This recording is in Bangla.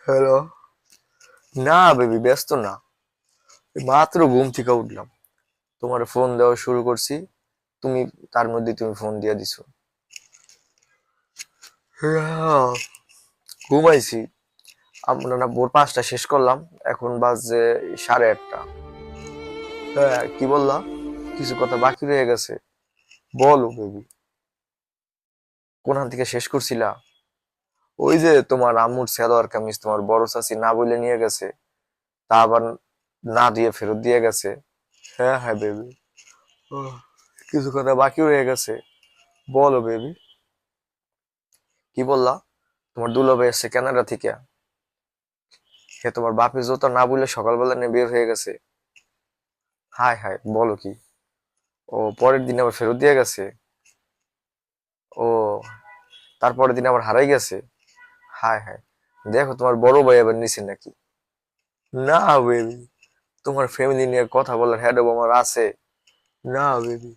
হ্যালো। না বেবি, ব্যস্ত না। এই মাত্র ঘুম থেকে উঠলাম, তোমার ফোন দেওয়া শুরু করছি। তুমি তার মধ্যে তুমি ফোন দিয়ে দিছো। হ্যাঁ, ঘুমাইছি। আমরা না ভোর 5টা শেষ করলাম, এখন বাজে 8:30। হ্যাঁ, কি বললা? কিছু কথা বাকি রয়ে গেছে। বলো বেবি, কোনখান থেকে শেষ করছিলা? ওই যে তোমার আম্মুর সালোয়ার কামিজ তোমার বড় চাচি না বলে নিয়ে গেছে, তা আবার না দিয়ে ফেরত দিয়ে গেছে। হ্যাঁ হ্যাঁ বেবি, কিছু কথা বাকি রয়ে গেছে। বলো বেবি, কি বললা? তোমার দুলাভাই এসছে কানাডা থেকে। সে তোমার বাপের জুতো না বলে সকালবেলা নিয়ে বের হয়ে গেছে। হায় হায়, বলো কি? ও পরের দিন আবার ফেরত দিয়ে গেছে? ও, তারপরের দিন আবার হারাই গেছে? হায় হায়, দেখো তোমার বড় ভাই আবার নিচে নাকি। না বেবি, তোমার ফ্যামিলি নিয়ে কথা বলার হেড আমার আছে। না বেবি,